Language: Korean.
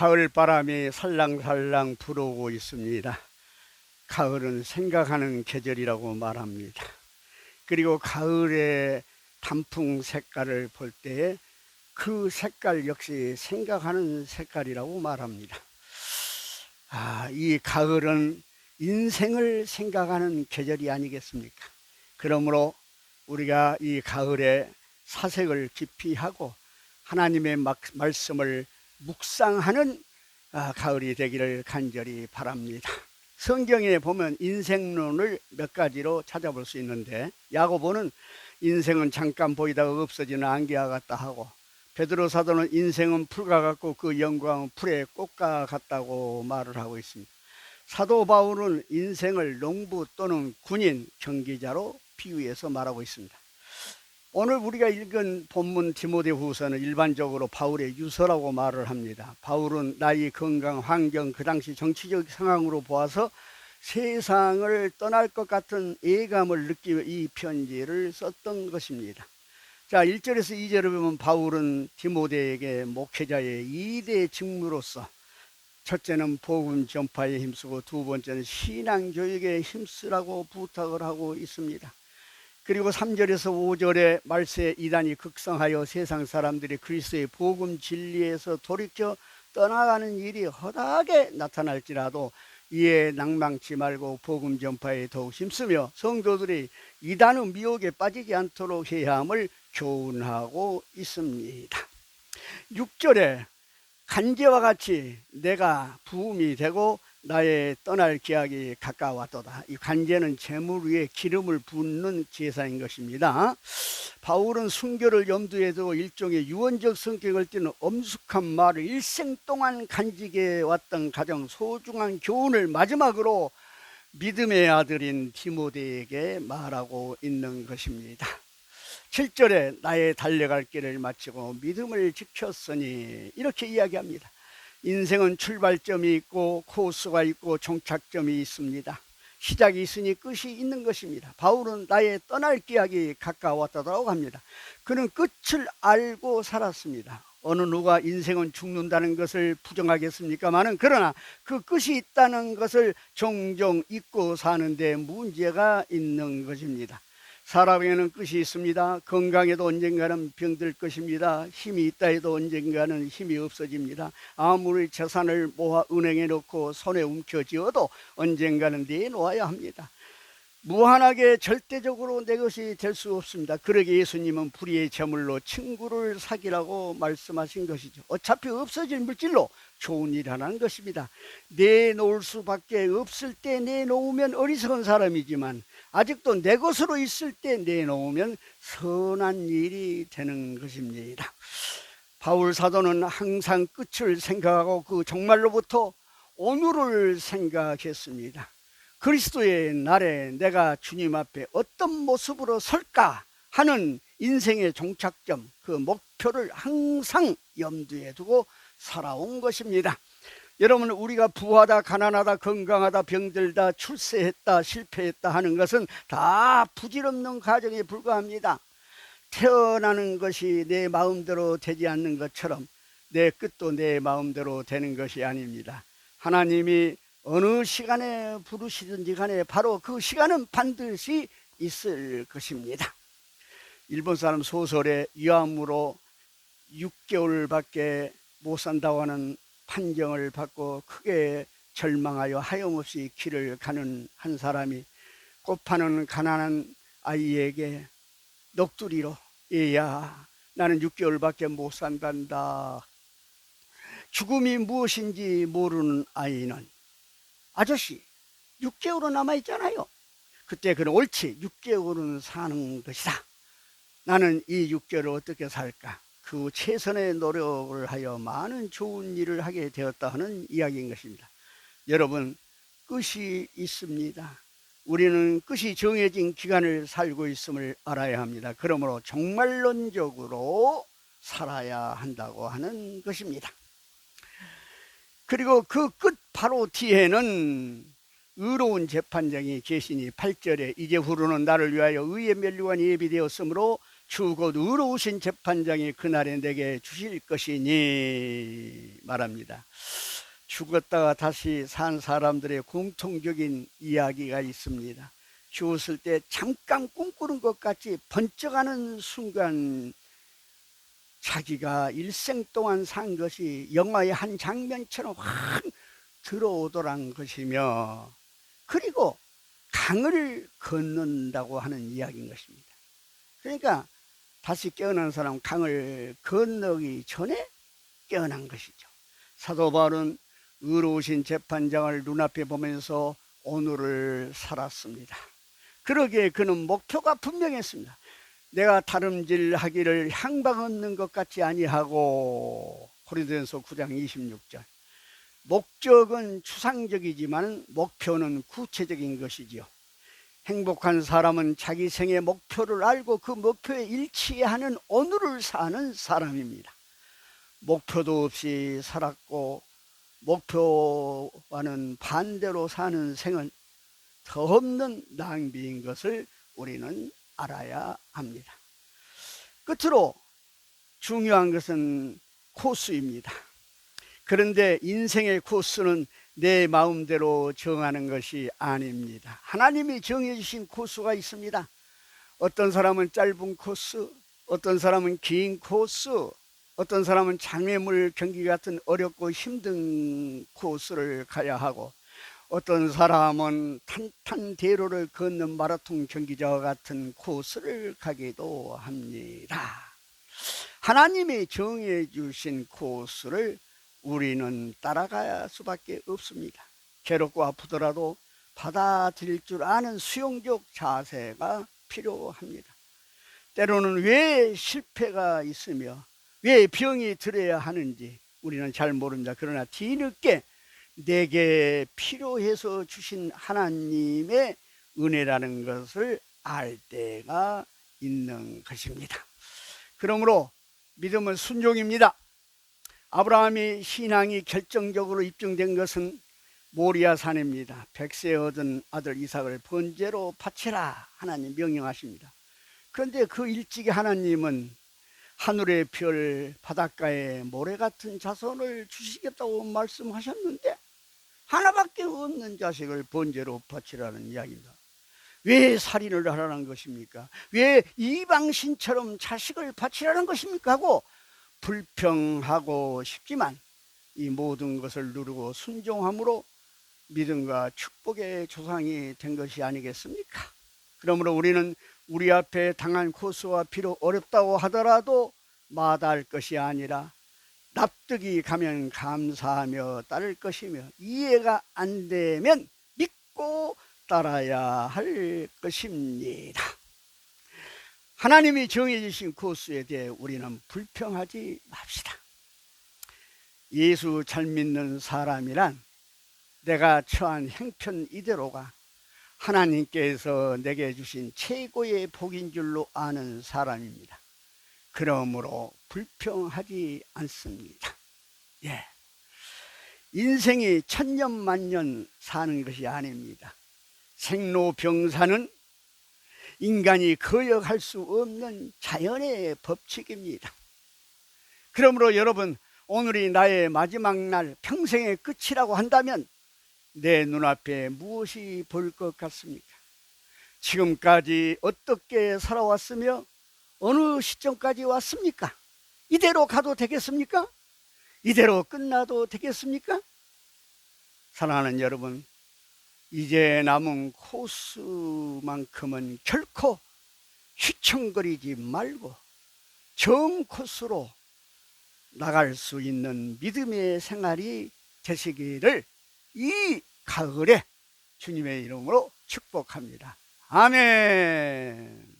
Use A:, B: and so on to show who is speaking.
A: 가을 바람이 살랑살랑 불어오고 있습니다. 가을은 생각하는 계절이라고 말합니다. 그리고 가을의 단풍 색깔을 볼 때에 그 색깔 역시 생각하는 색깔이라고 말합니다. 이 가을은 인생을 생각하는 계절이 아니겠습니까? 그러므로 우리가 이 가을에 사색을 깊이 하고 하나님의 말씀을 묵상하는 가을이 되기를 간절히 바랍니다. 성경에 보면 인생론을 몇 가지로 찾아볼 수 있는데, 야고보는 인생은 잠깐 보이다가 없어지는 안개와 같다 하고, 베드로 사도는 인생은 풀과 같고 그 영광은 풀의 꽃과 같다고 말을 하고 있습니다. 사도 바울은 인생을 농부 또는 군인, 경기자로 비유해서 말하고 있습니다. 오늘 우리가 읽은 본문 디모데후서는 일반적으로 바울의 유서라고 말을 합니다. 바울은 나이, 건강, 환경, 그 당시 정치적 상황으로 보아서 세상을 떠날 것 같은 예감을 느끼며 이 편지를 썼던 것입니다. 자, 1절에서 2절을 보면 바울은 디모데에게 목회자의 2대 직무로서 첫째는 복음 전파에 힘쓰고 두 번째는 신앙 교육에 힘쓰라고 부탁을 하고 있습니다. 그리고 3절에서 5절에 말세 이단이 극성하여 세상 사람들이 그리스도의 복음 진리에서 돌이켜 떠나가는 일이 허다하게 나타날지라도 이에 낭망치 말고 복음 전파에 더욱 힘쓰며 성도들이 이단의 미혹에 빠지지 않도록 해야 함을 교훈하고 있습니다. 6절에 간제와 같이 내가 부음이 되고 나의 떠날 기약이 가까웠도다. 이 간제는 재물 위에 기름을 붓는 제사인 것입니다. 바울은 순교를 염두에 두고 일종의 유언적 성격을 띠는 엄숙한 말을 일생 동안 간직해 왔던 가장 소중한 교훈을 마지막으로 믿음의 아들인 디모데에게 말하고 있는 것입니다. 7절에 나의 달려갈 길을 마치고 믿음을 지켰으니 이렇게 이야기합니다. 인생은 출발점이 있고 코스가 있고 종착점이 있습니다. 시작이 있으니 끝이 있는 것입니다. 바울은 나의 떠날 기약이 가까웠다고 합니다. 그는 끝을 알고 살았습니다. 어느 누가 인생은 죽는다는 것을 부정하겠습니까마는, 그러나 그 끝이 있다는 것을 종종 잊고 사는데 문제가 있는 것입니다. 사람에게는 끝이 있습니다. 건강에도 언젠가는 병들 것입니다. 힘이 있다 해도 언젠가는 힘이 없어집니다. 아무리 재산을 모아 은행에 넣고 손에 움켜쥐어도 언젠가는 내놓아야 합니다. 무한하게 절대적으로 내 것이 될 수 없습니다. 그러기에 예수님은 불의의 제물로 친구를 사귀라고 말씀하신 것이죠. 어차피 없어질 물질로 좋은 일 하는 것입니다. 내놓을 수밖에 없을 때 내놓으면 어리석은 사람이지만, 아직도 내 것으로 있을 때 내놓으면 선한 일이 되는 것입니다. 바울 사도는 항상 끝을 생각하고 그 종말로부터 오늘을 생각했습니다. 그리스도의 날에 내가 주님 앞에 어떤 모습으로 설까 하는 인생의 종착점, 그 목표를 항상 염두에 두고 살아온 것입니다. 여러분, 우리가 부하다, 가난하다, 건강하다, 병들다, 출세했다, 실패했다 하는 것은 다 부질없는 과정에 불과합니다. 태어나는 것이 내 마음대로 되지 않는 것처럼 내 끝도 내 마음대로 되는 것이 아닙니다. 하나님이 어느 시간에 부르시든지 간에 바로 그 시간은 반드시 있을 것입니다. 일본 사람 소설에 위암으로 6개월밖에 못 산다고 하는 판정을 받고 크게 절망하여 하염없이 길을 가는 한 사람이 꽃 파는 가난한 아이에게 넋두리로, 얘야, 나는 6개월밖에 못 산단다. 죽음이 무엇인지 모르는 아이는, 아저씨 6개월은 남아있잖아요. 그때 그는 옳지, 6개월은 사는 것이다. 나는 이 6개월을 어떻게 살까? 그 최선의 노력을 하여 많은 좋은 일을 하게 되었다 하는 이야기인 것입니다. 여러분, 끝이 있습니다. 우리는 끝이 정해진 기간을 살고 있음을 알아야 합니다. 그러므로 종말론적으로 살아야 한다고 하는 것입니다. 그리고 그 끝 바로 뒤에는 의로운 재판장이 계시니 8절에 이제 후로는 나를 위하여 의의 면류관이 예비되었으므로 주 곧 의로우신 재판장이 그날에 내게 주실 것이니 말합니다. 죽었다가 다시 산 사람들의 공통적인 이야기가 있습니다. 죽었을 때 잠깐 꿈꾸는 것 같이 번쩍하는 순간 자기가 일생 동안 산 것이 영화의 한 장면처럼 확 들어오더란 것이며, 그리고 강을 건넌다고 하는 이야기인 것입니다. 그러니까 다시 깨어난 사람은 강을 건너기 전에 깨어난 것이죠. 사도 바울은 의로우신 재판장을 눈앞에 보면서 오늘을 살았습니다. 그러기에 그는 목표가 분명했습니다. 내가 다름질하기를 향방 얻는 것 같지 아니하고, 고린도전서 9장 26절. 목적은 추상적이지만 목표는 구체적인 것이지요. 행복한 사람은 자기 생의 목표를 알고 그 목표에 일치하는 오늘을 사는 사람입니다. 목표도 없이 살았고 목표와는 반대로 사는 생은 더 없는 낭비인 것을 우리는 알아야 합니다. 끝으로 중요한 것은 코스입니다. 그런데 인생의 코스는 내 마음대로 정하는 것이 아닙니다. 하나님이 정해주신 코스가 있습니다. 어떤 사람은 짧은 코스, 어떤 사람은 긴 코스, 어떤 사람은 장애물 경기 같은 어렵고 힘든 코스를 가야 하고, 어떤 사람은 탄탄대로를 걷는 마라톤 경기자와 같은 코스를 가기도 합니다. 하나님이 정해 주신 코스를 우리는 따라갈 수밖에 없습니다. 괴롭고 아프더라도 받아들일 줄 아는 수용적 자세가 필요합니다. 때로는 왜 실패가 있으며 왜 병이 들어야 하는지 우리는 잘 모릅니다. 그러나 뒤늦게 내게 필요해서 주신 하나님의 은혜라는 것을 알 때가 있는 것입니다. 그러므로 믿음은 순종입니다. 아브라함이 신앙이 결정적으로 입증된 것은 모리아 산입니다. 100세 얻은 아들 이삭을 번제로 바치라 하나님 명령하십니다. 그런데 그 일찍이 하나님은 하늘의 별, 바닷가에 모래 같은 자손을 주시겠다고 말씀하셨는데 하나밖에 없는 자식을 번제로 바치라는 이야기입니다. 왜 살인을 하라는 것입니까? 왜 이방신처럼 자식을 바치라는 것입니까? 하고 불평하고 싶지만 이 모든 것을 누르고 순종함으로 믿음과 축복의 조상이 된 것이 아니겠습니까? 그러므로 우리는 우리 앞에 당한 코스와 비록 어렵다고 하더라도 마다할 것이 아니라 납득이 가면 감사하며 따를 것이며 이해가 안 되면 믿고 따라야 할 것입니다. 하나님이 정해주신 코스에 대해 우리는 불평하지 맙시다. 예수 잘 믿는 사람이란 내가 처한 행편 이대로가 하나님께서 내게 주신 최고의 복인 줄로 아는 사람입니다. 그러므로 불평하지 않습니다. 예. 인생이 천년만년 사는 것이 아닙니다. 생로병사는 인간이 거역할 수 없는 자연의 법칙입니다. 그러므로 여러분, 오늘이 나의 마지막 날, 평생의 끝이라고 한다면 내 눈앞에 무엇이 보일 것 같습니까? 지금까지 어떻게 살아왔으며 어느 시점까지 왔습니까? 이대로 가도 되겠습니까? 이대로 끝나도 되겠습니까? 사랑하는 여러분, 이제 남은 코스만큼은 결코 휘청거리지 말고 정 코스로 나갈 수 있는 믿음의 생활이 되시기를 이 가을에 주님의 이름으로 축복합니다. 아멘.